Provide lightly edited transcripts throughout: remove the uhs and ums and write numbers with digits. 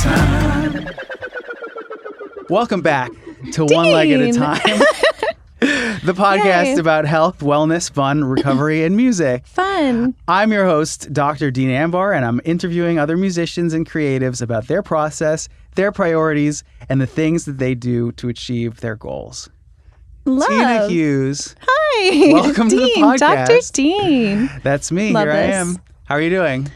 time. Welcome back to Deen. One Leg at a Time, the podcast about health, wellness, fun, recovery, and music. Fun. I'm your host, Dr. Deen Anbar, and I'm interviewing other musicians and creatives about their process, their priorities, and the things that they do to achieve their goals. Love. Tina Hughes. Hi. Welcome Deen, to the podcast. Dr. Deen. That's me. Love Here this. I am. How are you doing?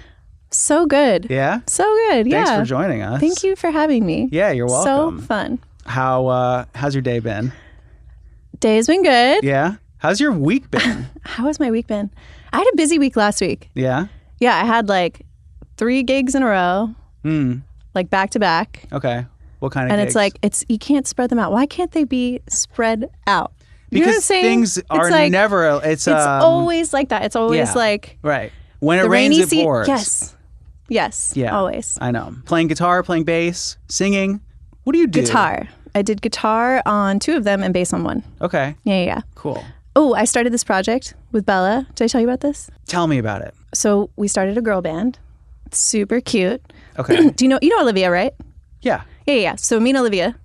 So good. Yeah? So good. Yeah. Thanks for joining us. Thank you for having me. Yeah, you're welcome. So fun. How's your day been? Day's been good. Yeah? How's your week been? How has my week been? I had a busy week last week. Yeah? Yeah, I had like 3 gigs in a row, like back to back. Okay. What kind of And gigs? it's like, you can't spread them out. Why can't they be spread out? You know what I'm Because saying? things are It's like, never... It's always like that. It's always yeah. like Right. When it the rains, rainy it season. pours. Yes. Yeah. Always. I know. Playing guitar, playing bass, singing. What do you do? Guitar. I did guitar on 2 of them and bass on 1. Okay. Yeah. Cool. Oh, I started this project with Bella. Did I tell you about this? Tell me about it. So we started a girl band. It's super cute. Okay. Do you know Olivia, right? Yeah. Yeah. So me and Olivia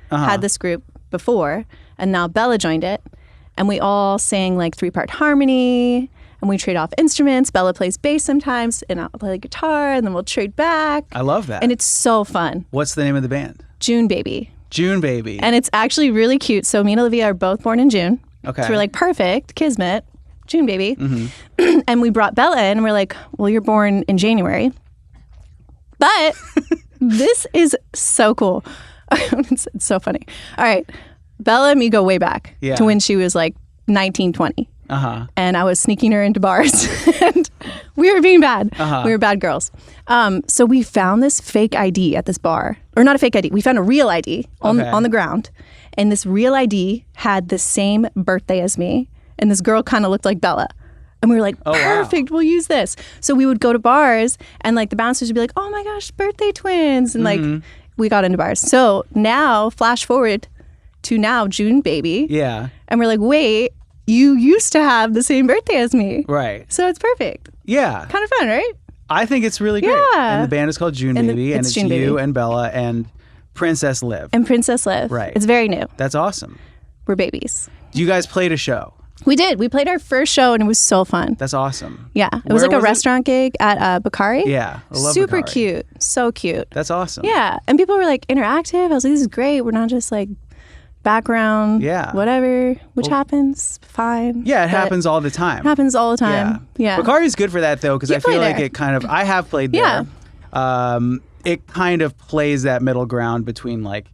Uh-huh. had this group before, and now Bella joined it, and we all sang like 3-part harmony, and we trade off instruments. Bella plays bass sometimes, and I'll play the guitar, and then we'll trade back. I love that. And it's so fun. What's the name of the band? June Baby. June Baby. And it's actually really cute. So me and Olivia are both born in June. Okay. So we're like, perfect, kismet, June Baby. Mm-hmm. And we brought Bella in, and we're like, well, you're born in January. But this is so cool. It's so funny. All right. Bella and me go way back to when she was like 19, 20. Uh-huh. And I was sneaking her into bars. And we were being bad. Uh-huh. We were bad girls. So we found this fake ID at this bar. Or not a fake ID. We found a real ID on the ground. And this real ID had the same birthday as me. And this girl kind of looked like Bella. And we were like, perfect, we'll use this. So we would go to bars, and like the bouncers would be like, oh my gosh, birthday twins. And like we got into bars. So now, flash forward to now, June Baby. Yeah. And we're like, wait, you used to have the same birthday as me. Right. So it's perfect. Yeah. Kind of fun, right? I think it's really great. Yeah. And the band is called June Baby, and it's June you Baby. and Bella and Princess Liv. And Princess Liv. Right. It's very new. That's awesome. We're babies. You guys played a show. We did. We played our first show, and it was so fun. That's awesome. Yeah. It was Where like a was it? restaurant gig at Bakari. Yeah. I love Super Bakari. cute. So cute. That's awesome. Yeah. And people were like interactive. I was like, this is great. We're not just like background, whatever, which happens, fine. Yeah, it But happens all the time. It happens all the time. Yeah. Bakari's good for that, though, because I feel play like there. it kind of... I have played there. It kind of plays that middle ground between, like,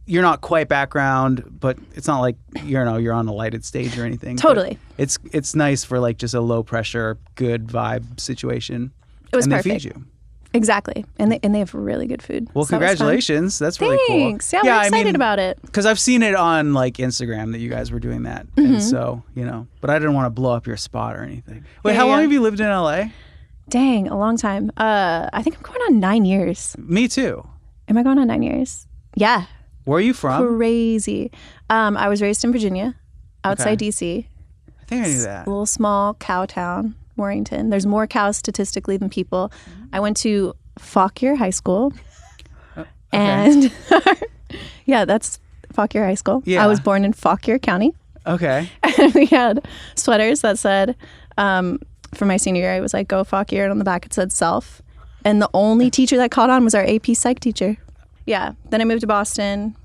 you're not quite background, but it's not like, you're on a lighted stage or anything. Totally. But it's nice for, like, just a low-pressure, good vibe situation. It was and perfect. they feed you. Exactly. And they have really good food. Well, So that was fun. congratulations. That's really cool. Thanks. Yeah, we're excited about it. Because I've seen it on, like, Instagram that you guys were doing that. And so, but I didn't want to blow up your spot or anything. Wait, how long have you lived in LA? Dang, a long time. I think I'm going on 9 years. Me too. Am I going on 9 years? Yeah. Where are you from? Crazy. I was raised in Virginia, outside DC. I think I knew that. A little small cow town, Warrington. There's more cows statistically than people. I went to Fauquier High School. And yeah, that's Fauquier High School. Yeah. I was born in Fauquier County. Okay. And we had sweaters that said, for my senior year, it was like, go Fauquier, and on the back it said self. And the only teacher that caught on was our AP Psych teacher. Yeah. Then I moved to Boston.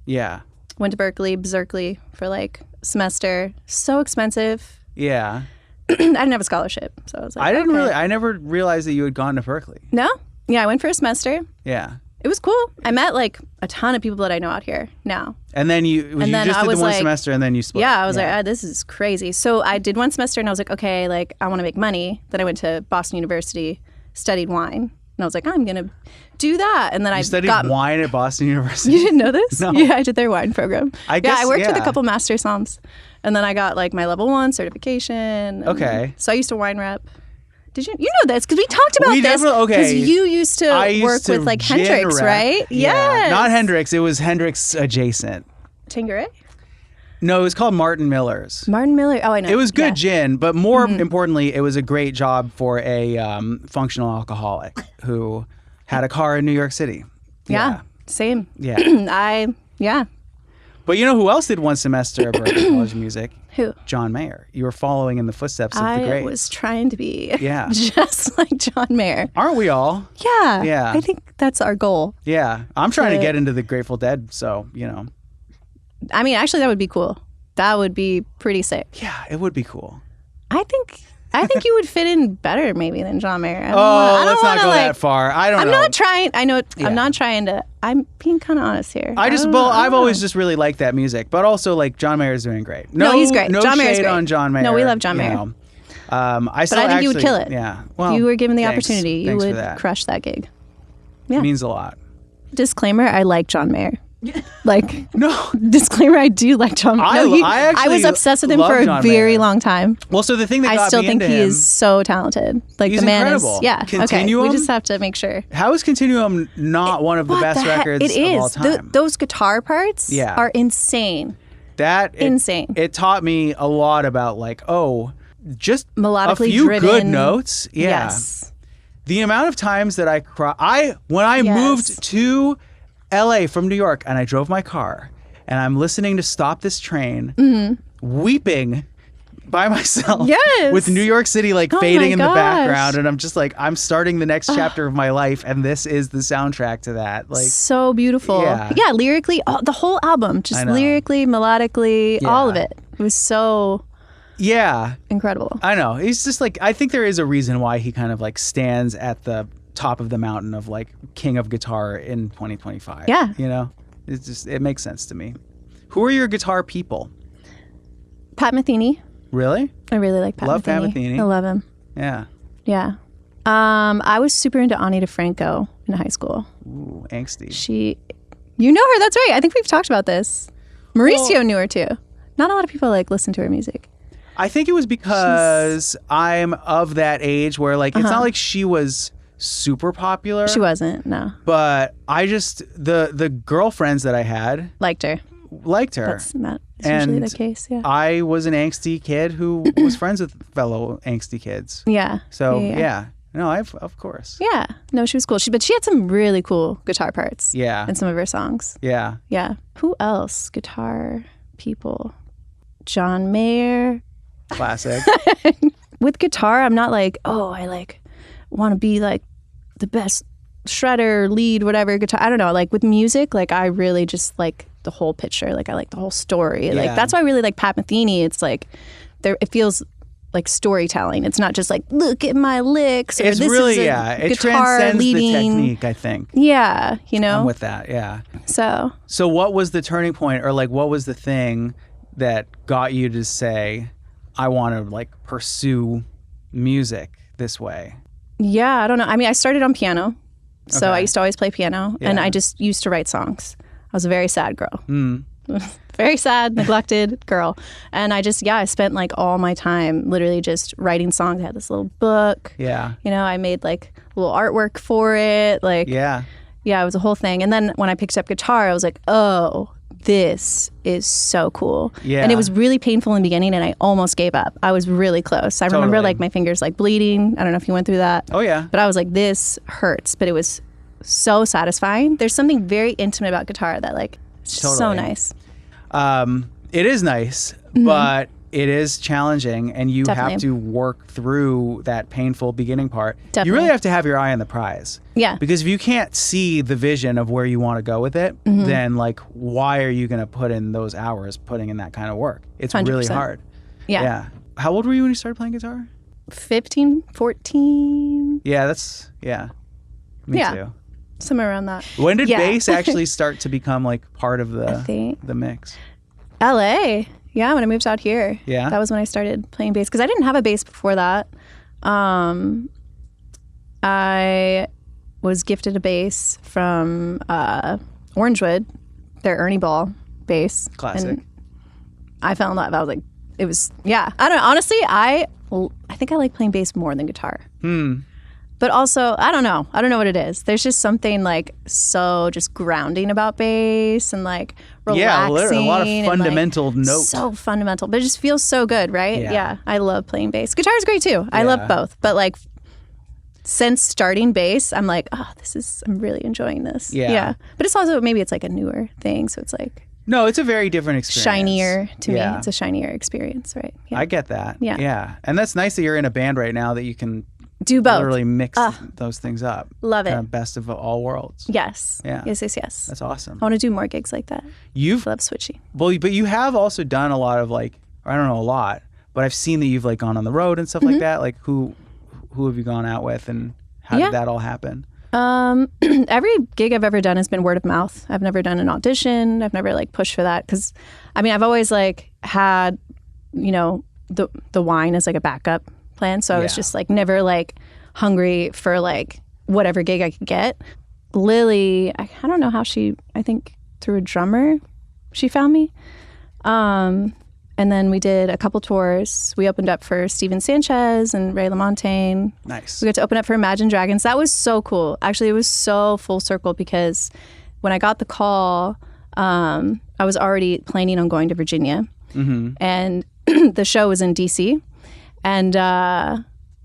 Yeah. Went to Berklee for like a semester. So expensive. Yeah. I didn't have a scholarship. So I was like, I never realized that you had gone to Berklee. No? Yeah, I went for a semester. Yeah. It was cool. I met like a ton of people that I know out here now. And then you then just I did was the one like- semester and then you split. Yeah, I was like, this is crazy. So I did one semester and I was like, okay, like I want to make money. Then I went to Boston University, studied wine. And I was like, I'm going to do that. And then I studied got wine at Boston University. You didn't know this? No. Yeah, I did their wine program. I guess, I worked with a yeah. couple master somms. And then I got like my level 1 certification. And Okay. So I used to wine rep. Did you know this? Because we talked about We this. definitely- okay. Because you used to I used work to with like gin Hendrix, rep. right? Yeah. Yes. Not Hendrix. It was Hendrix adjacent. Tanqueray? No, it was called Martin Miller's. Martin Miller. Oh, I know. It was good Yeah. gin, but more importantly, it was a great job for a functional alcoholic who had a car in New York City. Yeah. Same. Yeah. Yeah. But you know who else did one semester at Berklee College of Music? Who? John Mayer. You were following in the footsteps of the I greats. was trying to be Yeah. just like John Mayer. Aren't we all? Yeah. Yeah. I think that's our goal. Yeah. I'm trying to get into the Grateful Dead, so, you know. I mean, actually, that would be cool. That would be pretty sick. Yeah, it would be cool. I think you would fit in better maybe than John Mayer. Let's not go that far. I don't know. I'm not trying. I know. Yeah. I'm not trying to. I'm being kind of honest here. I've always just really liked that music, but also like John Mayer's doing great. No, he's great. No John shade Mayer's great. on John Mayer. No, we love John Mayer. Know. But I think you would kill it. Yeah. Well, you were given the opportunity. You would crush that gig. Yeah. It means a lot. Disclaimer: I like John Mayer. Like, no. Disclaimer: I do like John Mayer. I was obsessed with him for a very long time. Well, so the thing that got me into him, I still think he is so talented. Like, he's the man incredible. is, yeah. Continuum? Okay, we just have to make sure. How is Continuum not one of the best records of all time? Those guitar parts are insane. Insane. It taught me a lot about like, just melodically a few driven. Good notes. Yeah. Yes. The amount of times that I cried, when I moved to LA from New York and I drove my car and I'm listening to Stop This Train, weeping by myself with New York City like fading in the background, and I'm just like, I'm starting the next chapter of my life, and this is the soundtrack to that. Like, so beautiful. Yeah, lyrically, the whole album, just lyrically, melodically, all of it. It was so incredible. I know. He's just like, I think there is a reason why he kind of like stands at the top of the mountain of like king of guitar in 2025. Yeah. You know, it's just, it makes sense to me. Who are your guitar people? Pat Metheny. Really? I really like Pat Metheny. Love Pat Metheny. I love him. Yeah. Yeah. I was super into Ani DeFranco in high school. Ooh, angsty. You know her, that's right. I think we've talked about this. Mauricio knew her too. Not a lot of people like listen to her music. I think it was because I'm of that age where like, it's not like she was super popular. She wasn't, no. But I just, the girlfriends that I had liked her. That's usually the case, yeah. I was an angsty kid who was friends with fellow angsty kids. Yeah. So, No, of course. Yeah. No, she was cool. But she had some really cool guitar parts. Yeah. In some of her songs. Yeah. Yeah. Who else? Guitar people. John Mayer. Classic. With guitar, I'm not like, I like want to be like the best shredder, lead, whatever guitar. I don't know. Like with music, like I really just like the whole picture. Like I like the whole story. Yeah. Like that's why I really like Pat Metheny. It's like it feels like storytelling. It's not just like, look at my licks. Or It's this really, is it guitar transcends leading. the technique, I think. Yeah, you know? I'm with that, yeah. So what was the turning point, or like what was the thing that got you to say, I want to like pursue music this way? Yeah, I don't know. I mean, I started on piano. So I used to always play piano, and I just used to write songs. I was a very sad girl. Very sad, neglected girl. And I just, I spent like all my time literally just writing songs. I had this little book. Yeah. You know, I made like a little artwork for it. Like, yeah, it was a whole thing. And then when I picked up guitar, I was like, oh, this is so cool. Yeah. And it was really painful in the beginning, and I almost gave up. I was really close. I remember like my fingers like bleeding. I don't know if you went through that. Oh, yeah. But I was like, this hurts. But it was so satisfying. There's something very intimate about guitar that like, it's just so nice. It is nice, but it is challenging, and you have to work through that painful beginning part. You really have to have your eye on the prize. Yeah. Because if you can't see the vision of where you want to go with it, then like, why are you going to put in those hours putting in that kind of work? It's 100%. Really hard. Yeah. How old were you when you started playing guitar? 15, 14. Yeah, Me too. Somewhere around that. When did bass actually start to become like part of the mix? LA. Yeah, when I moved out here. Yeah. That was when I started playing bass, because I didn't have a bass before that. I was gifted a bass from Orangewood, their Ernie Ball bass. Classic. And I fell in love. I was like, it was, I don't know. Honestly, I think I like playing bass more than guitar. But also, I don't know. I don't know what it is. There's just something like so just grounding about bass and like relaxing. Yeah, literally a lot of fundamental notes. So fundamental, but it just feels so good, right? Yeah. I love playing bass. Guitar is great too. I love both, but like since starting bass, I'm like, oh, I'm really enjoying this. Yeah. But it's also, maybe it's like a newer thing. So it's like. No, it's a very different experience. Shinier to me. It's a shinier experience, right? Yeah. I get that. Yeah. Yeah. And that's nice that you're in a band right now that you can do both. Literally mix those things up. Love it. Kind of best of all worlds. Yes. Yeah. Yes. That's awesome. I want to do more gigs like that. I love switching. Well, but you have also done a lot of like, or I don't know a lot, but I've seen that you've like gone on the road and stuff like that. Like who have you gone out with and how did that all happen? Every gig I've ever done has been word of mouth. I've never done an audition. I've never like pushed for that because, I mean, I've always like had, you know, the wine as like a backup plan. So I was just like never like hungry for like whatever gig I could get. Lily, I don't know how I think through a drummer, she found me. And then we did a couple tours. We opened up for Steven Sanchez and Ray LaMontagne. Nice. We got to open up for Imagine Dragons. That was so cool. Actually, it was so full circle because when I got the call, I was already planning on going to Virginia. Mm-hmm. And the show was in D.C. And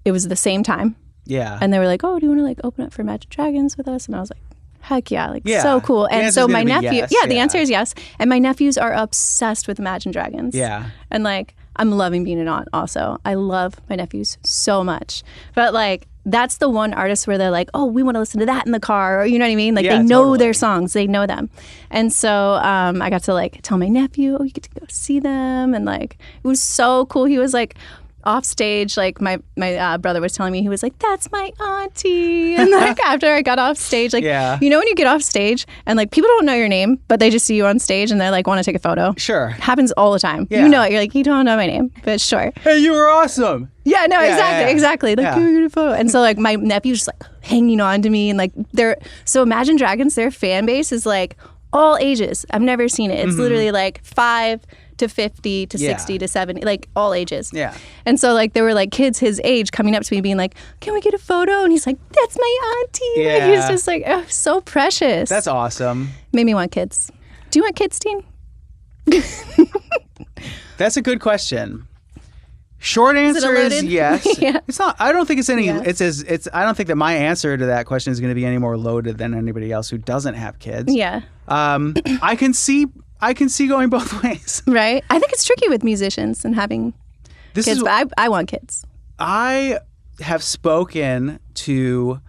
it was the same time. Yeah. And they were like, oh, do you want to like open up for Imagine Dragons with us? And I was like, heck yeah, so cool. And so my nephew, the answer is yes. And my nephews are obsessed with Imagine Dragons. Yeah. And like, I'm loving being an aunt also. I love my nephews so much. But like, that's the one artist where they're like, oh, we want to listen to that in the car. Or you know what I mean? Like they know their songs, they know them. And so I got to like tell my nephew, oh, you get to go see them. And like, it was so cool. He was like, off stage, like my brother was telling me, he was like, that's my auntie. And like after I got off stage, like, you know when you get off stage and like people don't know your name, but they just see you on stage and they like want to take a photo. Sure. It happens all the time. You know it. You're like, you don't know my name, but sure. Hey, you were awesome. Yeah, no, exactly. Like, you get a photo. And so like my nephew's just like hanging on to me and like so Imagine Dragons, their fan base is like all ages. I've never seen it. It's literally like 5 to 50 to 60 to 70, like all ages. Yeah. And so like there were like kids his age coming up to me being like, can we get a photo? And he's like, that's my auntie. Yeah. Like, he was just like, oh, so precious. That's awesome. Made me want kids. Do you want kids, Deen? That's a good question. Short answer is yes. It's not. I don't think it's any. It's I don't think that my answer to that question is going to be any more loaded than anybody else who doesn't have kids. Yeah. I can see going both ways. Right. I think it's tricky with musicians and having kids, but I want kids. I have spoken to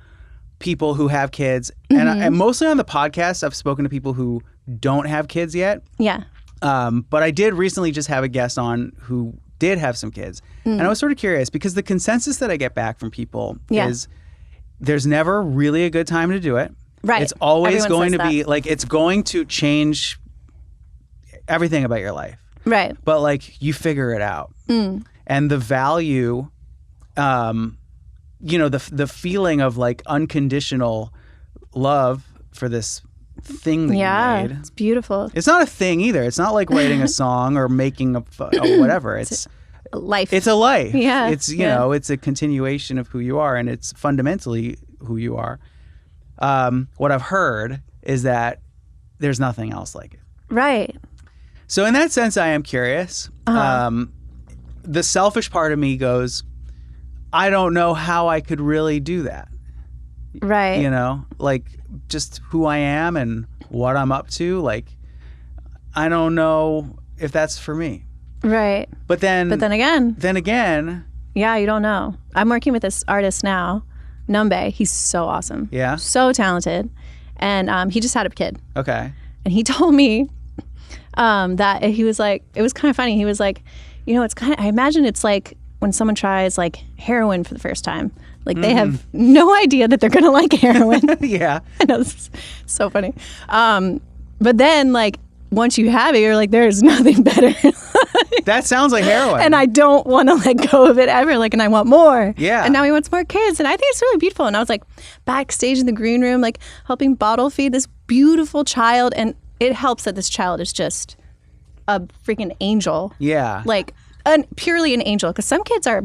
people who have kids, and mostly on the podcast, I've spoken to people who don't have kids yet. Yeah. But I did recently just have a guest on who did have some kids. And I was sort of curious because the consensus that I get back from people is there's never really a good time to do it. Right. It's always Everyone going to be that. like, it's going to change everything about your life. Right. But like you figure it out. And the value, you know, the feeling of like unconditional love for this thing that you made. It's beautiful. It's not a thing either. It's not like writing a song or making a whatever. It's a life. It's a life. Yeah. It's, you know, it's a continuation of who you are, and it's fundamentally who you are. What I've heard is that there's nothing else like it. Right. So in that sense, I am curious. The selfish part of me goes, I don't know how I could really do that. Right. You know, like just who I am and what I'm up to. Like, I don't know if that's for me. Right. But then again, yeah, you don't know. I'm working with this artist now, Numbe. He's so awesome. Yeah. So talented. And he just had a kid. Okay. And he told me that he was like, it was kind of funny. He was like, you know, it's kind of, I imagine it's like when someone tries like heroin for the first time. Like they have no idea that they're going to like heroin. Yeah. I know, this is so funny. But then like once you have it, you're like, there's nothing better. That sounds like heroin. And I don't want to let go of it ever. Like, and I want more. Yeah. And now he wants more kids. And I think it's really beautiful. And I was like backstage in the green room, like helping bottle feed this beautiful child. And it helps that this child is just a freaking angel. Yeah. Like purely an angel. Because some kids are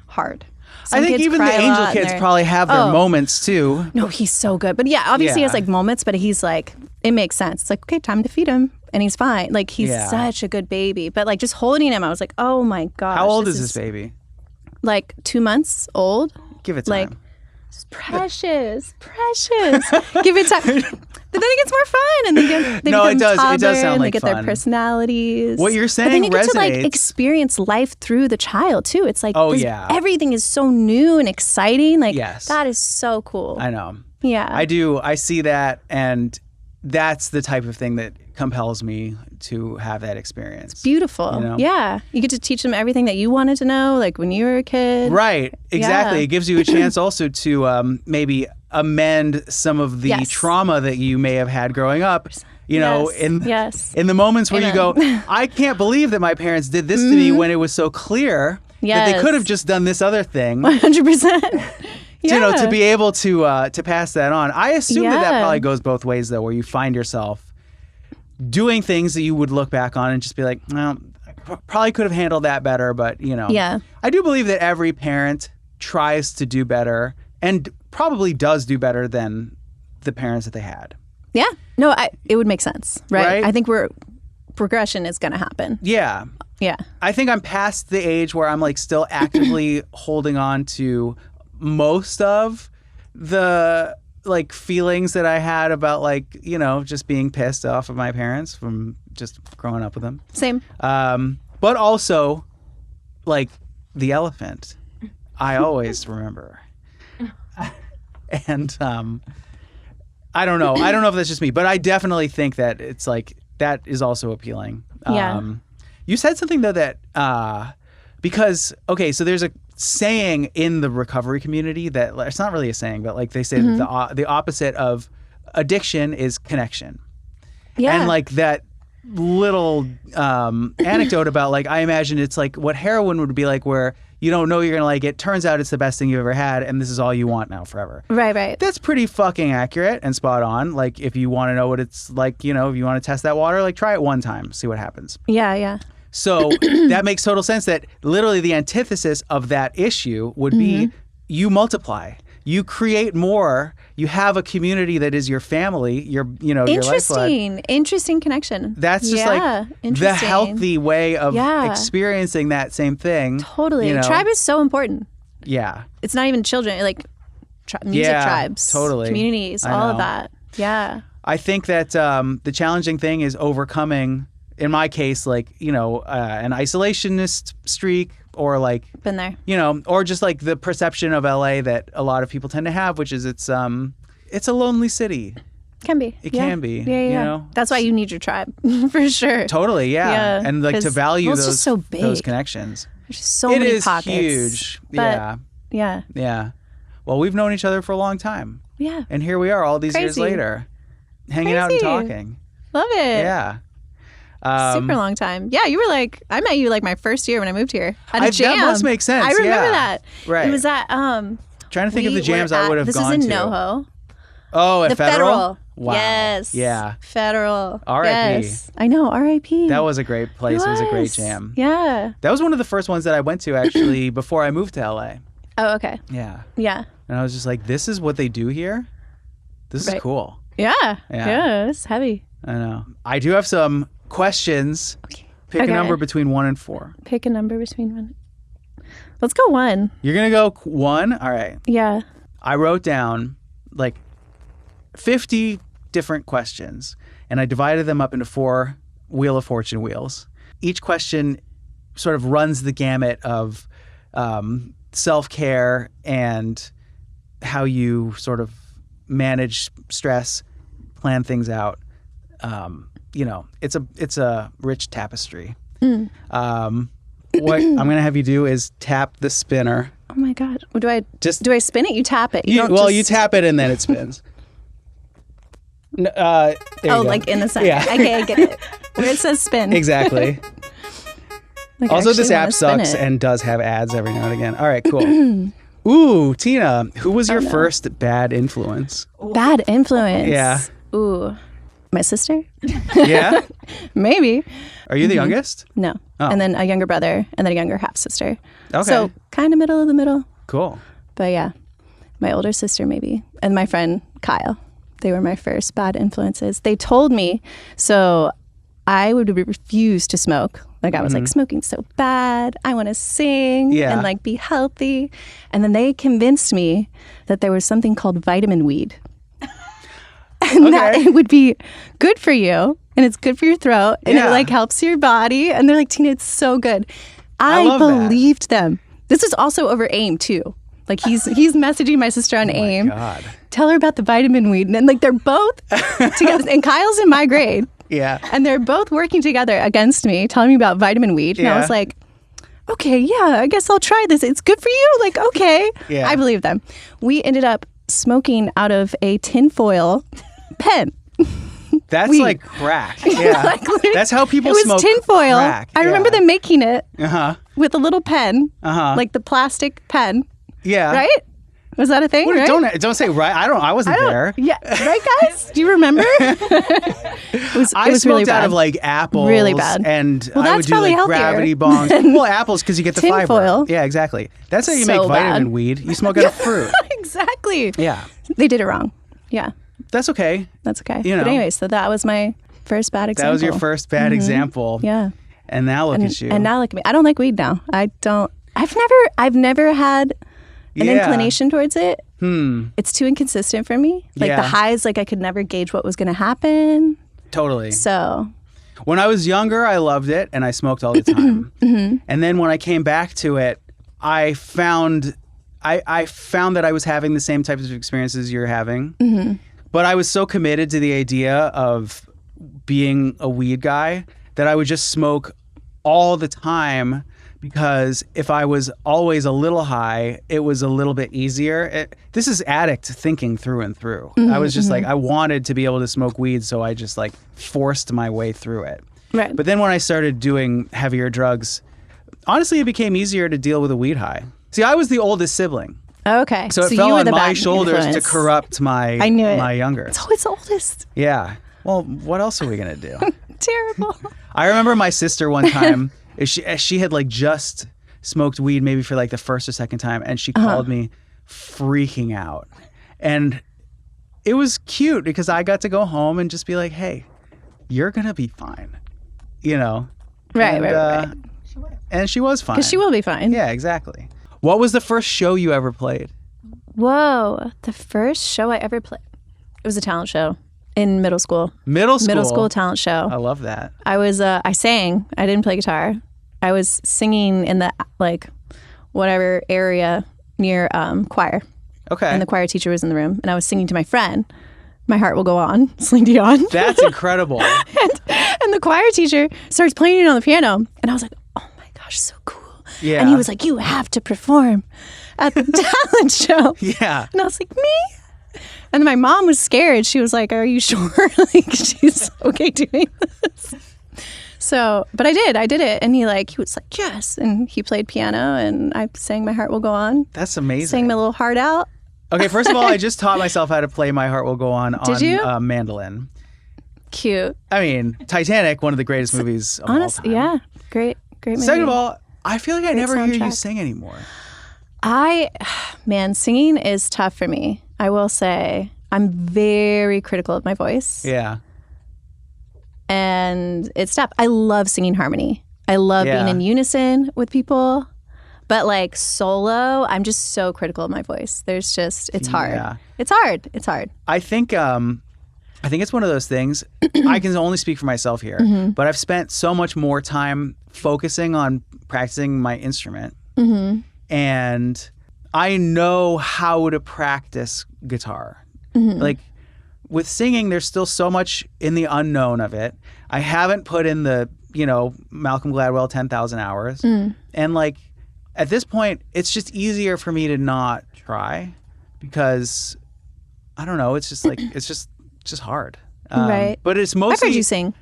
hard. I think even the angel kids probably have their moments too. No, he's so good. But yeah, obviously he has like moments, but he's like, it makes sense. It's like, okay, time to feed him. And he's fine. Like he's such a good baby. But like just holding him, I was like, oh my gosh. How old is this baby? Like 2 months old. Give it time. Like, It's precious. Give it time. But then it gets more fun, and they become toddler, it does sound and like they get fun. their personalities. What you're saying but then you get resonates. to like experience life through the child too. It's like everything is so new and exciting. Like that is so cool. I know. Yeah, I do. I see that, and that's the type of thing that compels me to have that experience. It's beautiful. You know? Yeah, you get to teach them everything that you wanted to know, like when you were a kid. Right. Exactly. Yeah. It gives you a chance also to maybe amend some of the trauma that you may have had growing up. You know, in the moments where you go, I can't believe that my parents did this to me when it was so clear that they could have just done this other thing. 100%. You know, to be able to pass that on. I assume that probably goes both ways, though, where you find yourself doing things that you would look back on and just be like, well, I probably could have handled that better. But, you know, I do believe that every parent tries to do better and probably does do better than the parents that they had. Yeah. No, it would make sense, right? I think progression is going to happen. Yeah. Yeah. I think I'm past the age where I'm like still actively holding on to most of the like feelings that I had about like, you know, just being pissed off of my parents from just growing up with them. Same. But also like the elephant, I always remember. And I don't know. I don't know if that's just me, but I definitely think that it's like that is also appealing. Yeah. You said something though that because so there's a saying in the recovery community that it's not really a saying, but like they say that the opposite of addiction is connection. Yeah. And like that little anecdote about like I imagine it's like what heroin would be like, where you don't know you're gonna like it. Turns out it's the best thing you've ever had, and this is all you want now forever. Right. That's pretty fucking accurate and spot on. Like if you want to know what it's like, you know, if you want to test that water, like try it one time, see what happens. Yeah. So that makes total sense. That literally the antithesis of that issue would be you multiply, you create more, you have a community that is your family, your your lifeblood. Interesting connection. That's just like the healthy way of experiencing that same thing. Totally. You know? Tribe is so important. Yeah. It's not even children, like music tribes, totally. Communities, all of that. Yeah. I think that the challenging thing is overcoming, in my case, like, you know, an isolationist streak, or like, been there, you know, or just like the perception of LA that a lot of people tend to have, which is it's a lonely city. Can be. It can be. Yeah. You know? That's why you need your tribe for sure. Totally. Yeah. And like to value those just so big. Those connections. There's just so many pockets. It is huge. Yeah. Well, we've known each other for a long time. Yeah. And here we are all these years later, hanging out and talking. Love it. Yeah. Super long time. Yeah, you were like, I met you like my first year when I moved here at a jam. That must make sense. I remember that. Right. It was at trying to think of the jams I would have gone to. This is in NoHo. Oh, at the Federal? Wow. Yes. Yeah. Federal. R.I.P. Yes. I know. R.I.P. That was a great place. It was a great jam. Yeah. That was one of the first ones that I went to actually before I moved to LA. Oh, okay. Yeah. Yeah. And I was just like, this is what they do here? This is cool. Yeah. It's heavy. I know. I do have some questions. Okay. Pick a number between 1 and 4. Pick a number between 1. Let's go 1. You're going to go 1? All right. Yeah. I wrote down like 50 different questions, and I divided them up into 4 Wheel of Fortune wheels. Each question sort of runs the gamut of self-care and how you sort of manage stress, plan things out. You know, it's a rich tapestry. What I'm gonna have you do is tap the spinner. Oh my God! Do I spin it? You tap it. You tap it and then it spins. There you go. Like in the center. Yeah. Okay, I get it. Where it says spin. Exactly. Like, also, this app sucks and does have ads every now and again. All right, cool. Ooh, Tina, who was your first bad influence? Bad influence? Yeah. Ooh. My sister? Yeah? Maybe. Are you the youngest? No. Oh. And then a younger brother, and then a younger half sister. Okay. So kind of middle of the middle. Cool. But yeah, my older sister maybe. And my friend Kyle. They were my first bad influences. They told me, so I would refuse to smoke. Like I was like, smoking's so bad. I want to sing and like be healthy. And then they convinced me that there was something called vitamin weed. And that it would be good for you. And it's good for your throat. And it like helps your body. And they're like, Tina, it's so good. I believed them. This is also over AIM too. Like he's messaging my sister on AIM. God. Tell her about the vitamin weed. And like they're both together. And Kyle's in my grade. Yeah. And they're both working together against me, telling me about vitamin weed. And I was like, okay, yeah, I guess I'll try this. It's good for you. Like, okay. Yeah. I believe them. We ended up smoking out of a tinfoil pen. That's like crack. Yeah. Like, that's how people smoke. It was tinfoil. Crack. I remember them making it with a little pen, like the plastic pen. Yeah. Right? Was that a thing? Well, right? Don't say right. I wasn't there. Yeah. Right, guys? Do you remember? I smoked really out of like apples. Really bad. And well, I would do like gravity bongs. Well, apples because you get the fiber. Tinfoil. Yeah, exactly. That's how you make vitamin weed. You smoke out of fruit. Exactly. Yeah. They did it wrong. Yeah. That's okay. That's okay. You know. But anyway, so that was my first bad example. That was your first bad example. Yeah. And now look at you. And now look at me. I don't like weed now. I've never had an inclination towards it. It's too inconsistent for me. Like the highs, like I could never gauge what was going to happen. Totally. So when I was younger, I loved it and I smoked all the time. And then when I came back to it, I found that I was having the same types of experiences you're having. But I was so committed to the idea of being a weed guy that I would just smoke all the time. Because if I was always a little high, it was a little bit easier. This is addict thinking through and through. I was just like, I wanted to be able to smoke weed, so I just like forced my way through it. Right. But then when I started doing heavier drugs, honestly, it became easier to deal with a weed high. See, I was the oldest sibling. Okay. So it fell on my shoulders to corrupt my younger. It's always the oldest. Yeah. Well, what else are we going to do? Terrible. I remember my sister one time. She had like just smoked weed maybe for like the first or second time, and she called me freaking out. And it was cute because I got to go home and just be like, hey, you're going to be fine. You know? Right. And she was fine. Because she will be fine. Yeah, exactly. What was the first show you ever played? Whoa. The first show I ever played. It was a talent show. In middle school. Middle school talent show. I love that. I sang. I didn't play guitar. I was singing in the like whatever area near choir. Okay. And the choir teacher was in the room, and I was singing to my friend, "My Heart Will Go On," Celine Dion. That's incredible. and the choir teacher starts playing it on the piano, and I was like, "Oh my gosh, so cool!" Yeah. And he was like, "You have to perform at the talent show." Yeah. And I was like, "Me?" And my mom was scared. She was like, "Are you sure like she's okay doing this?" So, but I did it. And he was like, "Yes." And he played piano and I sang "My Heart Will Go On." That's amazing. Sang my little heart out. Okay, first of all, I just taught myself how to play "My Heart Will Go On" Did you? Mandolin. Cute. I mean, Titanic, one of the greatest movies of all time. Yeah, great movie. Second of all, I feel like I never hear you sing anymore. Singing is tough for me. I will say I'm very critical of my voice. Yeah. And it's tough. I love singing harmony. I love being in unison with people. But like solo, I'm just so critical of my voice. It's hard. Yeah. It's hard. I think it's one of those things. I can only speak for myself here, but I've spent so much more time focusing on practicing my instrument. And I know how to practice guitar. Like with singing, there's still so much in the unknown of it. I haven't put in the, Malcolm Gladwell 10,000 hours. And like at this point, it's just easier for me to not try because I don't know. It's just like, it's just hard. Right. But it's mostly. I've heard you sing.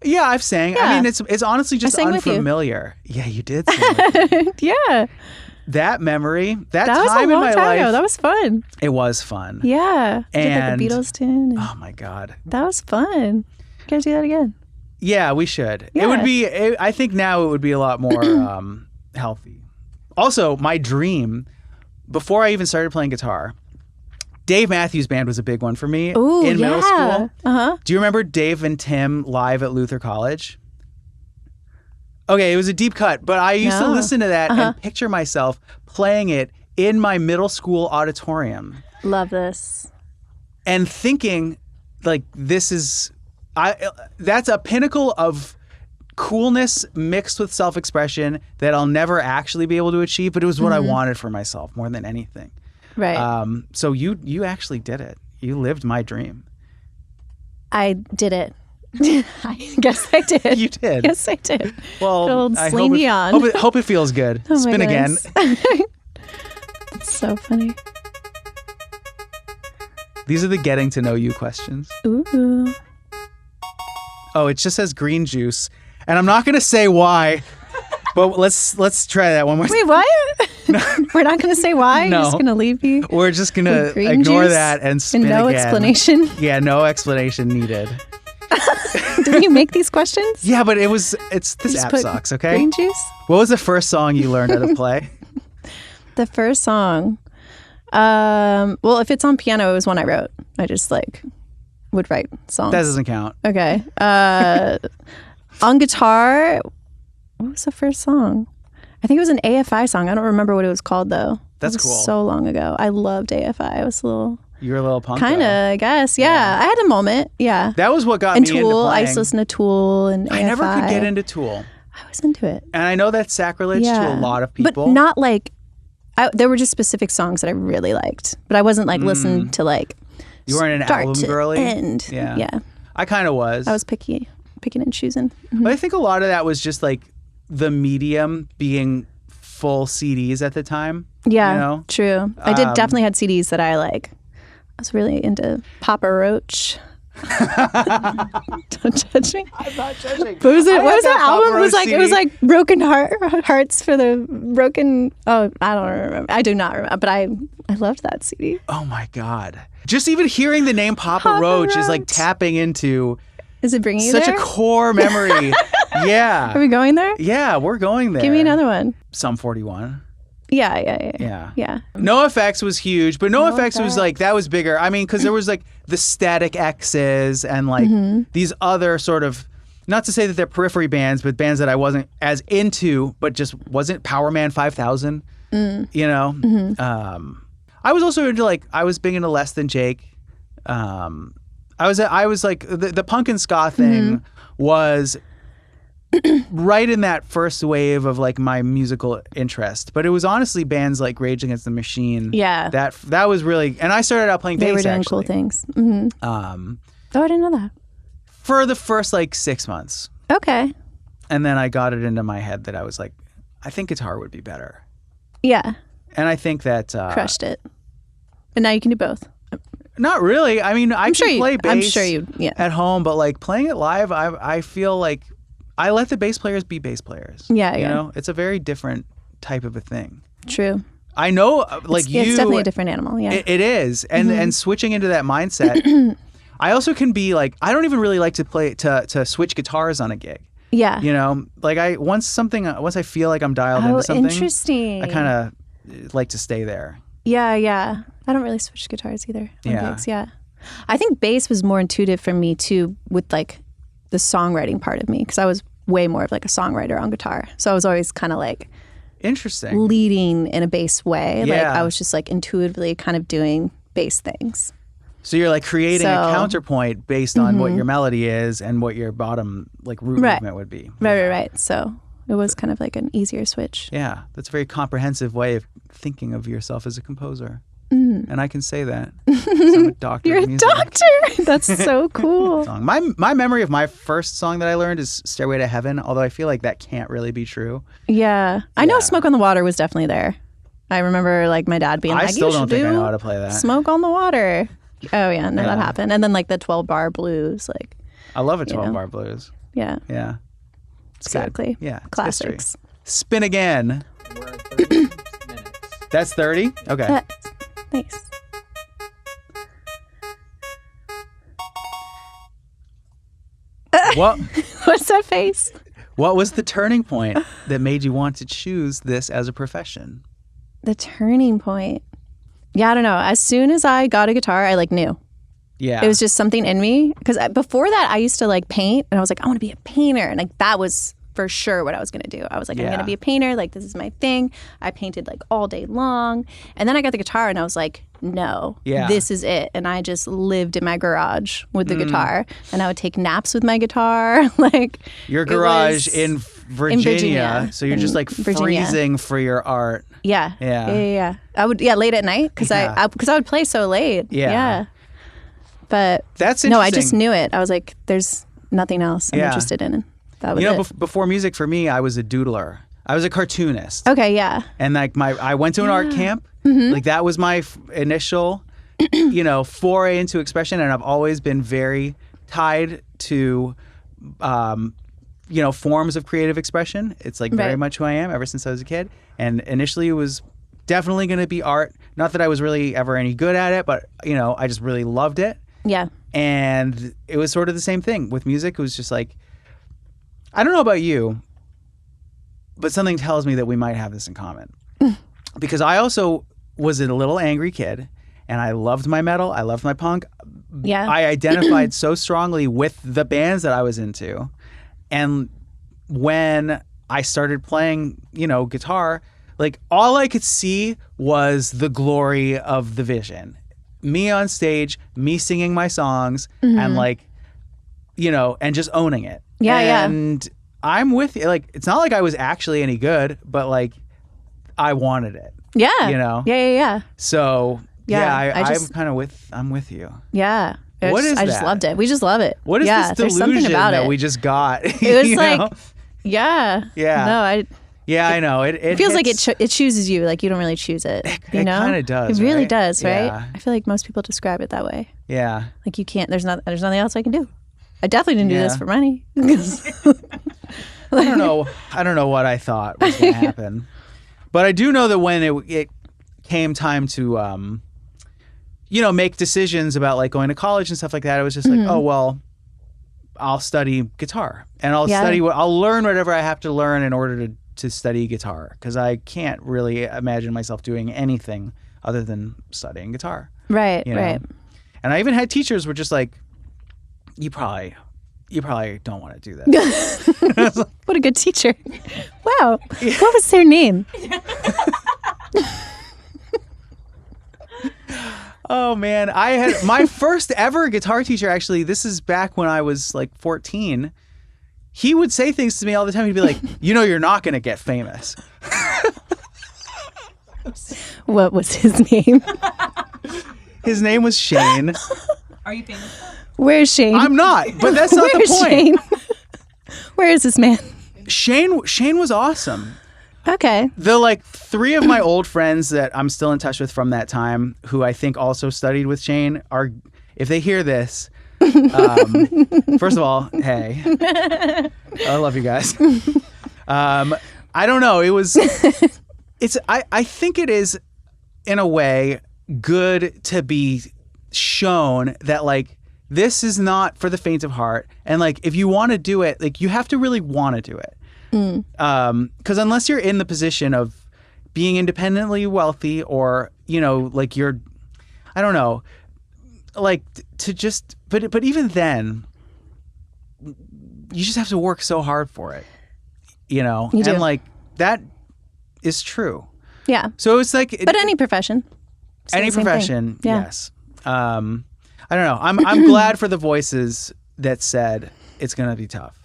Yeah, I've sang. Yeah. I mean, it's honestly just unfamiliar. Yeah, you did sing with me. Yeah. That memory, that was time a in long my time life. ago. That was fun. It was fun. Yeah. And did like the Beatles tune. Oh my God. That was fun. Gotta do that again. Yeah, we should. Yeah. It would be, I think now it would be a lot more healthy. Also, my dream, before I even started playing guitar, Dave Matthews Band was a big one for me in middle school. Uh-huh. Do you remember Dave and Tim live at Luther College? Okay, it was a deep cut, but I used to listen to that and picture myself playing it in my middle school auditorium. Love this. And thinking, like, that's a pinnacle of coolness mixed with self-expression that I'll never actually be able to achieve, but it was what I wanted for myself more than anything. Right. So you actually did it. You lived my dream. I did it. I guess I did. You did. Yes, I did. Well, old I Celine Dion. hope it feels good. Oh Spin again. It's so funny. These are the getting to know you questions. Ooh. Oh, it just says green juice, and I'm not going to say why. But let's try that one more. Wait, what? No. We're not going to say why? No. You're just going to leave me? We're just going to ignore that and spin and no again. Explanation? Yeah, no explanation needed. Did you make these questions? Yeah, but this app sucks, okay? Green juice? What was the first song you learned how to play? The first song? Well, if it's on piano, it was one I wrote. I just would write songs. That doesn't count. Okay. On guitar, what was the first song? I think it was an AFI song. I don't remember what it was called, though. That's cool. So long ago. I loved AFI. I was a little... You were a little punk, kind of, I guess. Yeah. I had a moment. Yeah. That was what got me into Tool. playing. I used to listen to Tool and AFI. I never could get into Tool. I was into it. And I know that's sacrilege to a lot of people. But not there were just specific songs that I really liked. But I wasn't listening to You weren't an album girly? End. Yeah. I kind of was. I was picking and choosing. But I think a lot of that was just the medium being full CDs at the time. Yeah, you know? True. I did definitely had CDs that I was really into Papa Roach. Don't judge me. I'm not judging. What was that album? It was Broken Hearts for the Broken. Oh, I don't remember. I do not remember. But I loved that CD. Oh my God! Just even hearing the name Papa Roach is tapping into. Is it bringing you such there? a core memory? Yeah. Are we going there? Yeah, we're going there. Give me another one. Sum 41. Yeah. No Effects was huge, but No Effects was that was bigger. I mean, because there was the Static X's and these other sort of, not to say that they're periphery bands, but bands that I wasn't as into, but just wasn't Power Man 5000. You know, I was also into I was big into Less Than Jake. I was the punk and ska thing was right in that first wave of my musical interest, but it was honestly bands like Rage Against the Machine. Yeah, that was really, and I started out playing bass. They were doing actually. cool things. Mm-hmm. Oh, I didn't know that. For the first 6 months. Okay. And then I got it into my head that I was I think guitar would be better. Yeah. And I think that crushed it. And now you can do both. Not really. I mean, I can play bass at home, but playing it live, I feel I let the bass players be bass players. Yeah, you know, it's a very different type of a thing. True. I know, it's definitely a different animal. Yeah, it is, and switching into that mindset. I also can be I don't even really like to play to switch guitars on a gig. Yeah, you know, once I feel like I'm dialed into something. Interesting. I kind of like to stay there. Yeah. I don't really switch guitars either on gigs. Yeah. I think bass was more intuitive for me too, with the songwriting part of me, because I was way more of a songwriter on guitar. So I was always kind of interesting leading in a bass way. Yeah. I was just intuitively kind of doing bass things. So you're creating a counterpoint based on what your melody is and what your bottom root movement would be. Right. So it was kind of an easier switch. Yeah, that's a very comprehensive way of thinking of yourself as a composer. And I can say that. I'm a doctor. You're of music. a doctor. That's so cool. My memory of my first song that I learned is Stairway to Heaven, although I feel that can't really be true. Yeah. I know Smoke on the Water was definitely there. I remember my dad being I still don't think I know how to play that. Smoke on the Water. Oh yeah, no, that happened. And then the 12-bar blues, I love a 12-bar blues. Yeah. Yeah. It's exactly. Good. Yeah. Classics. Spin again. We're at 30 minutes. That's 30? Okay. Nice. What? What's that face? What was the turning point that made you want to choose this as a profession? The turning point. Yeah, I don't know. As soon as I got a guitar, I like knew. Yeah. It was just something in me. Because before that, I used to like paint, and I was like, I want to be a painter. And like that was for sure what I was going to do. I was like, I'm going to be a painter. Like, this is my thing. I painted like all day long. And then I got the guitar, and I was like, no, this is it. And I just lived in my garage with the guitar. And I would take naps with my guitar. Like, your garage in Virginia. So you're just like freezing for your art. Yeah. I would, late at night, because I would play so late. Yeah. But that's interesting. No, I just knew it. I was like, there's nothing else I'm interested in. That was it. Before music for me, I was a doodler. I was a cartoonist. Okay, yeah. And like I went to an art camp. Like that was my initial, foray into expression. And I've always been very tied to, forms of creative expression. It's like very much who I am ever since I was a kid. And initially it was definitely going to be art. Not that I was really ever any good at it, but, I just really loved it. Yeah. And it was sort of the same thing with music. It was just like, I don't know about you, but something tells me that we might have this in common. Because I also was a little angry kid, and I loved my metal. I loved my punk. Yeah. I identified so strongly with the bands that I was into. And when I started playing, guitar, like all I could see was the glory of the vision. Me on stage, me singing my songs, and like, and just owning it. Yeah, and I'm with you. Like, it's not like I was actually any good, but like, I wanted it. Yeah. Yeah. So I'm with you. Yeah. I just loved it. We just love it. What is this delusion that we just got? It was like, yeah. No, Yeah, I know. It feels like it chooses you. Like you don't really choose it. It kind of does. It really right? does, right? Yeah. I feel like most people describe it that way. Yeah. Like you can't. There's nothing else I can do. I definitely didn't do this for money. I don't know what I thought was going to happen, but I do know that when it came time to make decisions about like going to college and stuff like that, it was just like, oh well, I'll study guitar and I'll learn whatever I have to learn in order to study guitar, because I can't really imagine myself doing anything other than studying guitar. Right, right. And I even had teachers who were just like, you probably don't want to do that. What a good teacher. Wow. Yeah. What was their name? Oh man, I had my first ever guitar teacher, actually, this is back when I was like 14. He would say things to me all the time. He'd be like, you're not going to get famous. What was his name? His name was Shane. Are you famous? Where's Shane? I'm not, but that's not the point. Shane? Where is this man? Shane was awesome. Okay. The like 3 of my old friends that I'm still in touch with from that time, who I think also studied with Shane, are, if they hear this, first of all, hey, I love you guys. I don't know. I think it is in a way good to be shown that like, this is not for the faint of heart. And like, if you want to do it, like you have to really want to do it. Because unless you're in the position of being independently wealthy or, like you're, I don't know, like to just, but even then, you just have to work so hard for it, and like that is true. Yeah. So it's like, but any profession. Any profession, yes. I don't know. I'm glad for the voices that said it's going to be tough.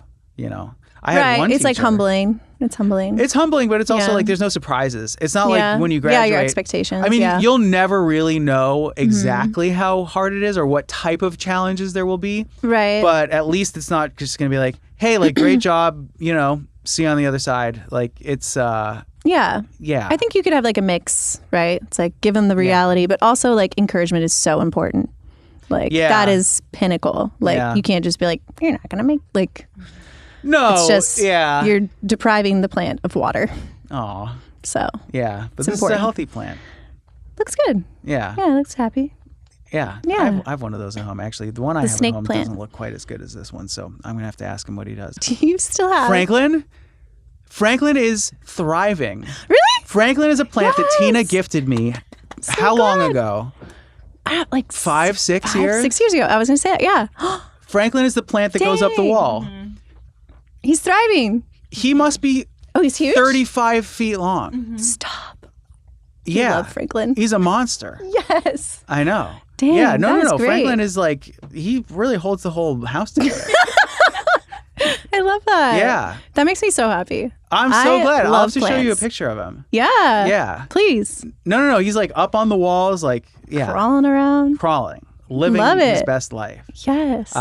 I had one It's teacher. like humbling. It's humbling. It's humbling, but it's also like there's no surprises. It's not like when you graduate. Yeah, your expectations. I mean, you'll never really know exactly how hard it is or what type of challenges there will be. Right. But at least it's not just going to be like, hey, like, great job, see you on the other side. Like, it's... Yeah. Yeah. I think you could have like a mix, right? It's like give them the reality, but also like encouragement is so important. Like that is pinnacle. Like you can't just be like, you're not going to make like... No, it's just you're depriving the plant of water. Oh, so yeah, but it's this important. is a healthy plant. Looks good. Yeah, it looks happy. Yeah. I have one of those at home actually. The one I have at home plant. doesn't look quite as good as this one, so I'm gonna have to ask him what he does. Do you still have Franklin? Franklin is thriving. Really? Franklin is a plant that Tina gifted me So How long ago? Like 5, 6 years? 6 years ago. I was going to say that, yeah. Franklin is the plant that goes up the wall. He's thriving. He must be he's huge? 35 feet long. Stop. Yeah. I love Franklin. He's a monster. Yes. I know. Dang, yeah, no. great. Franklin is like, he really holds the whole house together. I love that. Yeah. That makes me so happy. I'm so glad. I'll have to plants. show you a picture of him. Yeah. Yeah. Please. No. He's like up on the walls, like, yeah. Crawling around. Crawling. Living his best life. Yes.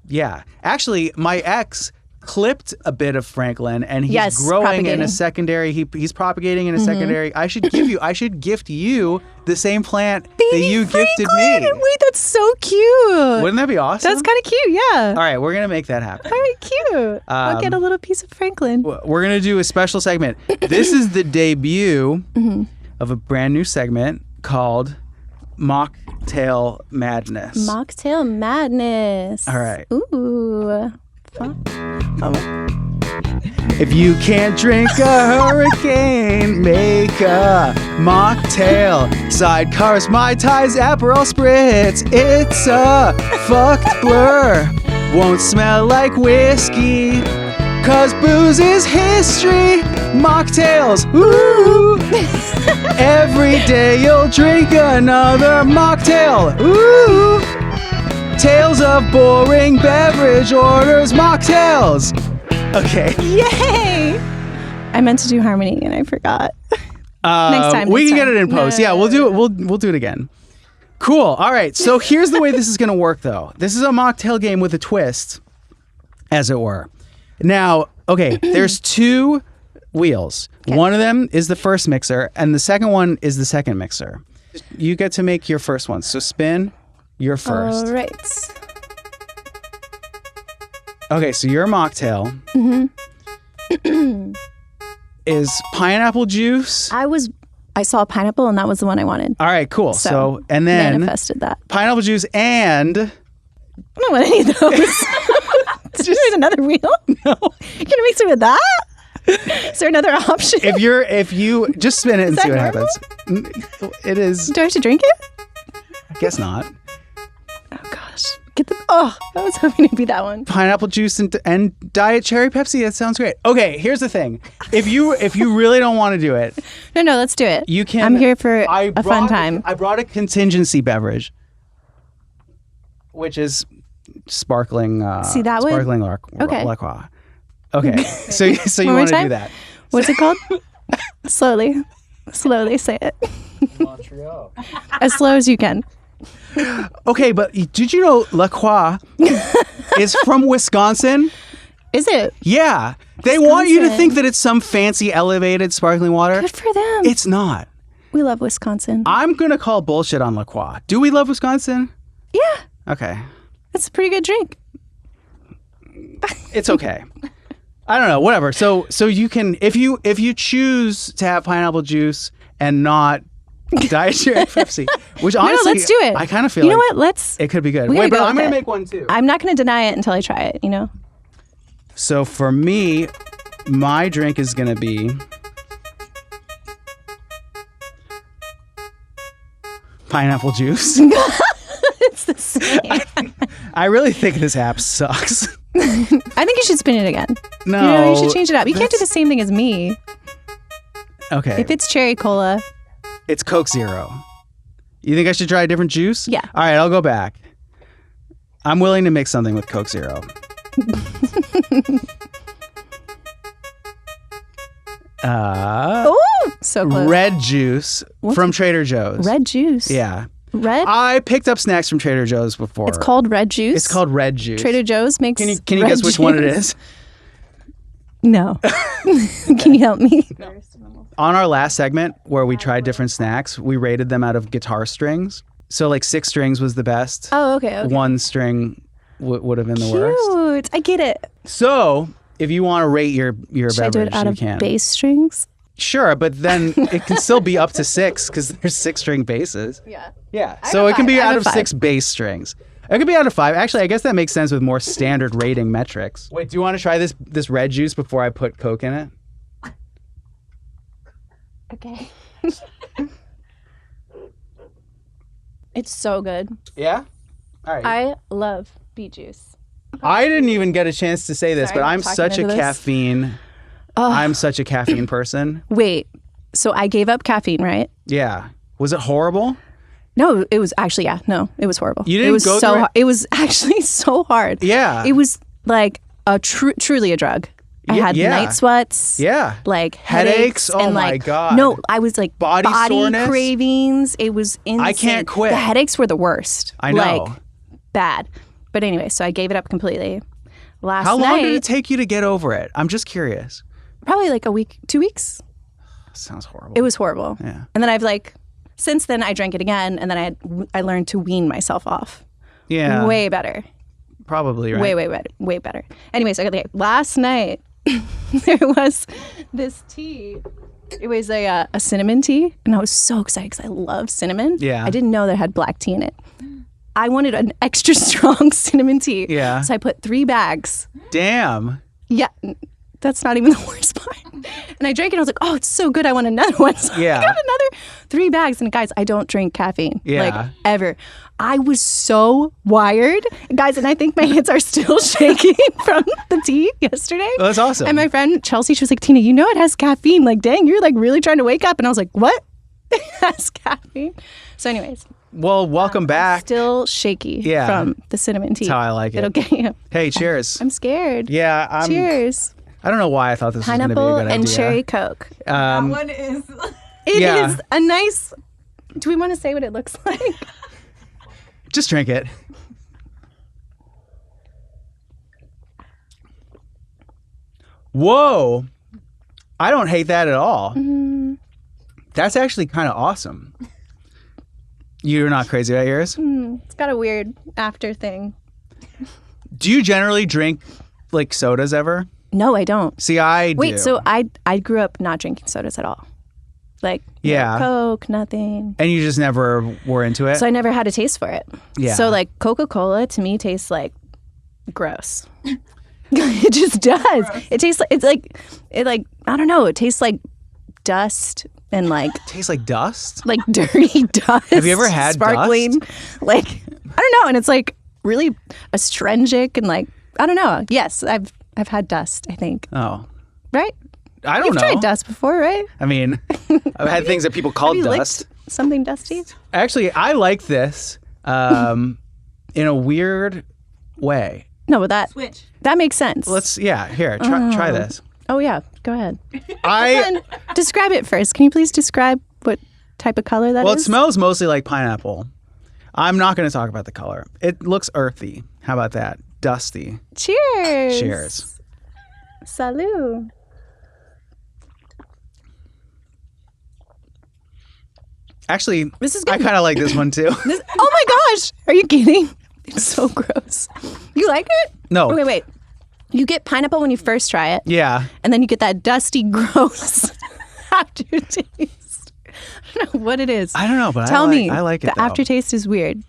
Yeah. Actually, my ex clipped a bit of Franklin, and he's growing in a secondary. He's propagating in a secondary. I should gift you the same plant that you gifted me. Wait, that's so cute. Wouldn't that be awesome? That's kind of cute, yeah. All right, we're gonna make that happen. All right, cute. I'll get a little piece of Franklin. We're gonna do a special segment. This is the debut of a brand new segment called Mocktail Madness. Mocktail Madness. All right. Ooh. If you can't drink a hurricane, make a mocktail. Sidecars, Mai Tais, Aperol Spritz. It's a fucked blur. Won't smell like whiskey, cause booze is history. Mocktails, ooh. Every day you'll drink another mocktail, ooh. Tales of boring beverage orders, mocktails. Okay. Yay! I meant to do harmony and I forgot. Next time. We can get it in post. Yeah, we'll do it. We'll do it again. Cool. All right. So here's the way this is going to work, though. This is a mocktail game with a twist, as it were. Now, okay, there's 2 wheels. Okay. One of them is the first mixer, and the second one is the second mixer. You get to make your first one. So spin. You're first. All right. Okay, so your mocktail is pineapple juice. I saw a pineapple and that was the one I wanted. All right, cool. So and then manifested that. Pineapple juice and I don't want any of those. Just another wheel? No. You're gonna mix it with that? Is there another option? If you just spin it and see what happens. It is. Do I have to drink it? I guess not. Oh gosh. I was hoping it'd be that one. Pineapple juice and diet cherry Pepsi. That sounds great. Okay, here's the thing. If you really don't want to do it, no, let's do it. You can. I'm here for a fun time. I brought a contingency beverage, which is sparkling. See that one? Sparkling La Croix. Okay, so you want to do that? What's it called? Slowly say it. Montreal. As slow as you can. Okay, but did you know La Croix is from Wisconsin? Is it? Yeah. They want you to think that it's some fancy elevated sparkling water. Good for them. It's not. We love Wisconsin. I'm going to call bullshit on La Croix. Do we love Wisconsin? Yeah. Okay. It's a pretty good drink. It's okay. I don't know, whatever. So you can if you choose to have pineapple juice and not diet cherry Pepsi, which honestly, let's do it. I kind of feel you know what? It could be good. Wait, but I'm going to make one too. I'm not going to deny it until I try it, you know? So for me, my drink is going to be pineapple juice. It's the same. I really think this app sucks. I think you should spin it again. No. You should change it up. You can't do the same thing as me. Okay. If it's cherry cola. It's Coke Zero. You think I should try a different juice? Yeah. All right, I'll go back. I'm willing to mix something with Coke Zero. So close. Red juice from Trader Joe's. Red juice? Yeah. Red? I picked up snacks from Trader Joe's before. It's called red juice? It's called red juice. Trader Joe's makes Can you guess which one it is? No. Can you help me? No. On our last segment where we tried different snacks, we rated them out of guitar strings. So like 6 strings was the best. Oh, okay. 1 string would have been the worst. Cute. I get it. So if you want to rate your Should beverage, I do it out you of can. bass strings? Sure, but then it can still be up to 6 because there's 6 string basses. Yeah. Yeah. So it can be out of 6 bass strings. It could be out of 5. Actually, I guess that makes sense with more standard rating metrics. Wait, do you want to try this red juice before I put Coke in it? Okay. It's so good. Yeah? All right. I love beet juice. I didn't even get a chance to say this, Sorry, but I'm talking such a into this. caffeine. I'm such a caffeine person. Wait, so I gave up caffeine, right? Yeah. Was it horrible? No, it was actually, it was horrible. You didn't it was go so through it? It was actually so hard. Yeah. It was like truly a drug. I had night sweats. Yeah. Like Headaches? Oh and my like, God. No, I was like Body soreness? cravings. It was insane. I can't quit. The headaches were the worst. I know. Like bad. But anyway, so I gave it up completely. Last How night, long did it take you to get over it? I'm just curious. probably like a week, 2 weeks. Sounds horrible. It was horrible. Yeah. And then I've like, since then I drank it again, and then I learned to wean myself off. Yeah. Way better. Probably, right? Way better. Anyways, okay, last night there was this tea. It was a cinnamon tea, and I was so excited because I love cinnamon. Yeah. I didn't know that it had black tea in it. I wanted an extra strong cinnamon tea. Yeah. So I put 3 bags. Damn. Yeah, that's not even the worst part. And I drank it, and I was like, oh, it's so good. I want another one. So Yeah. I got another 3 bags. And guys, I don't drink caffeine. Yeah. Like, ever. I was so wired. Guys, and I think my hands are still shaking from the tea yesterday. Well, that's awesome. And my friend Chelsea, she was like, Tina, you know it has caffeine. Like, dang, you're like really trying to wake up. And I was like, what? It has caffeine. So anyways. Well, welcome back. Still shaky from the cinnamon tea. That's how I like it. It'll get you. Hey, cheers. I'm scared. Yeah. Cheers. I don't know why I thought this was going to be a Pineapple good idea. and cherry Coke. That one is. It Yeah. is a nice. Do we want to say what it looks like? Just drink it. Whoa. I don't hate that at all. Mm-hmm. That's actually kind of awesome. You're not crazy about yours? It's got a weird after thing. Do you generally drink like sodas ever? No, I don't. See, I do. Wait, so I grew up not drinking sodas at all. Like Yeah. no Coke, nothing. And you just never were into it? So I never had a taste for it. Yeah. So like Coca-Cola to me tastes like gross. It just does. It tastes like I don't know. It tastes like dust and like Tastes like dust? dirty dust. Have you ever had sparkling? Like I don't know, and it's like really astringent and like I don't know. Yes, I've had dust. I think Oh. right. I don't You've know. tried dust before, right? I mean, I've had things that people call Have you dust. licked something dusty? Actually, I like this in a weird way. No, but Switch. that makes sense. Here, try this. Oh yeah, go ahead. I And describe it first. Can you please describe what type of color that is? Well, it smells mostly like pineapple. I'm not going to talk about the color. It looks earthy. How about that? Dusty. Cheers. Cheers. Salud. Actually, This is I good. kind of like this one too. Oh my gosh! Are you kidding? It's so gross. You like it? No. Okay, wait. You get pineapple when you first try it, Yeah. and then you get that dusty, gross aftertaste. I don't know what it is. I don't know, but Tell me. I like it. The though. aftertaste is weird.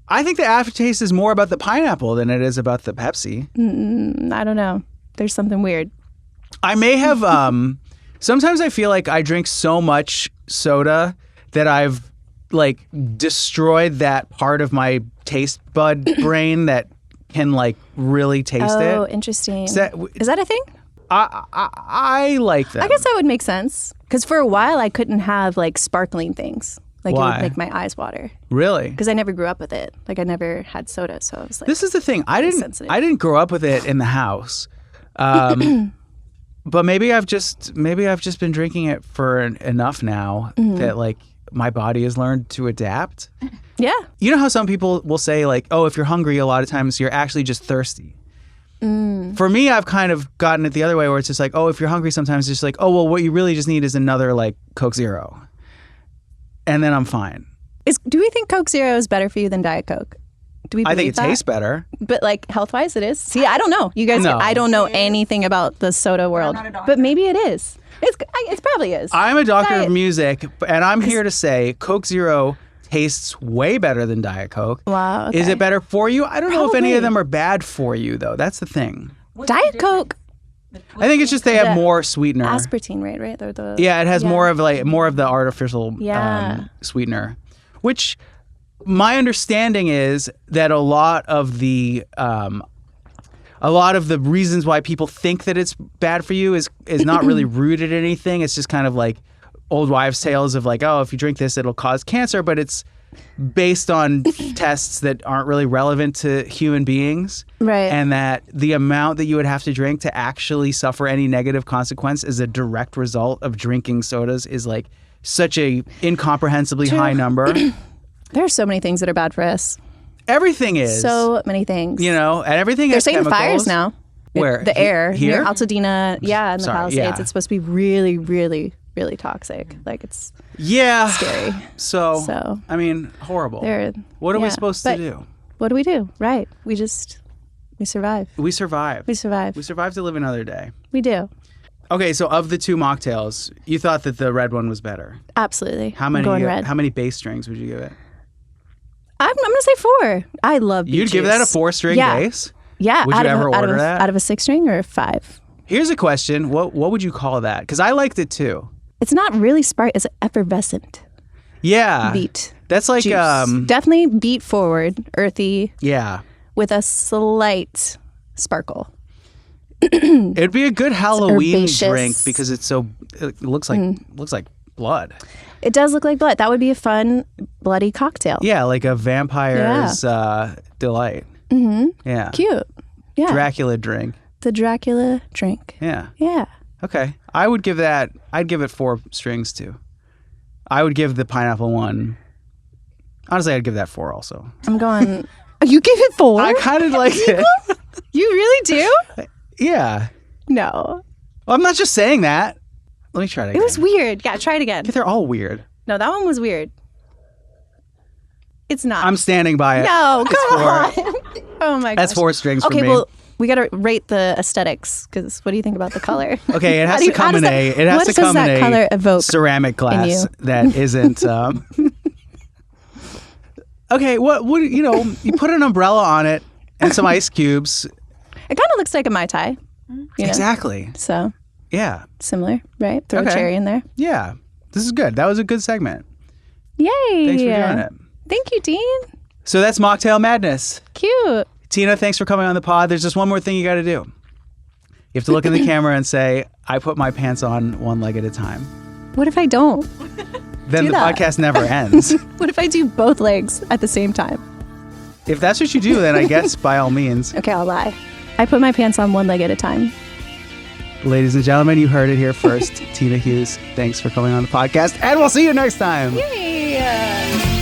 I think the aftertaste is more about the pineapple than it is about the Pepsi. I don't know. There's something weird. I may have. Sometimes I feel like I drink so much soda that I've like destroyed that part of my taste bud brain that can like really taste Oh, it. interesting. Is that a thing? I like that. I guess that would make sense. Because for a while, I couldn't have like sparkling things. Like Why? it would make my eyes water. Really. Because I never grew up with it. Like I never had soda, so I was like, This is the thing. I sensitive. didn't grow up with it in the house. But maybe I've just been drinking it for enough now that like my body has learned to adapt. yeah. You know how some people will say like, "Oh, if you're hungry, a lot of times you're actually just thirsty." For me, I've kind of gotten it the other way, where it's just like, "Oh, if you're hungry, sometimes it's just like, oh, well, what you really just need is another like Coke Zero," and then I'm fine. Do we think Coke Zero is better for you than Diet Coke? Do we? I think it believe that? tastes better. But like health wise, it is. See, I don't know. You guys, No. I don't know anything about the soda world, not a doctor. but maybe it is. It probably is. I'm a doctor Diet- of music, and I'm here to say Coke Zero tastes way better than Diet Coke. Wow. Is okay. it better for you? I don't know if any Probably. of them are bad for you, though. That's the thing. Diet Coke? I think it's just they have The more sweetener. Aspartame, right? They're the Yeah, it has more of the artificial Yeah. sweetener. which my understanding is that a lot of the reasons why people think that it's bad for you is not really rooted in anything. It's just kind of like old wives' tales of like, oh, if you drink this, it'll cause cancer, but it's based on tests that aren't really relevant to human beings. Right. And that the amount that you would have to drink to actually suffer any negative consequence as a direct result of drinking sodas is like such a incomprehensibly high number. There are so many things that are bad for us. Everything is. So many things. You know, and everything They're has saying chemicals. fires now. Where? The air. Here? Near Altadena. Yeah, in the Palisades. yeah. It's supposed to be really, really, really toxic. Like it's scary. So, I mean, horrible. What are we supposed to do? What do we do? Right. We survive. We survive. We survive. We survive to live another day. We do. Okay, so of the two mocktails, you thought that the red one was better. Absolutely. How many? I'm going red. How many bass strings would you give it? I'm going to say 4. I love beet You'd give juice. that a 4-string bass? Yeah. Would you ever order that? Out of a 6-string or a 5? Here's a question. What would you call that? Because I liked it too. It's not really spark. It's effervescent. Yeah. Beet. That's like juice. Definitely beet forward, earthy. Yeah. With a slight sparkle. It'd be a good Halloween herbaceous. drink because it looks like blood. It does look like blood. That would be a fun bloody cocktail. Yeah, like a vampire's delight. Mm-hmm. Yeah. Cute. Yeah. Dracula drink. The Dracula drink. Yeah. Yeah. Okay. I'd give it 4 strings too. I would give the pineapple one. Honestly, I'd give that 4 also. I'm going, you gave it 4? I kind of liked it. You really do? Yeah. No. Well, I'm not just saying that. Let me try it again. It was weird. Yeah, try it again. They're all weird. No, that one was weird. It's not. I'm standing by it. No, come on. Oh my gosh. That's 4 strings for me. Okay, well, we got to rate the aesthetics because what do you think about the color? Okay, it has to come in a color evoke ceramic glass that isn't. Okay, what you put an umbrella on it and some ice cubes. It kind of looks like a Mai Tai. Exactly. So. Yeah. Similar, right? Throw a cherry in there. Yeah. This is good. That was a good segment. Yay. Thanks for doing it. Thank you, Deen. So that's Mocktail Madness. Cute. Tina, thanks for coming on the pod. There's just one more thing you got to do. You have to look in the camera and say, I put my pants on one leg at a time. What if I don't? Then the podcast never ends. What if I do both legs at the same time? If that's what you do, then I guess by all means. Okay, I'll lie. I put my pants on one leg at a time. Ladies and gentlemen, you heard it here first. Tina Hughes, thanks for coming on the podcast, and we'll see you next time. Yay!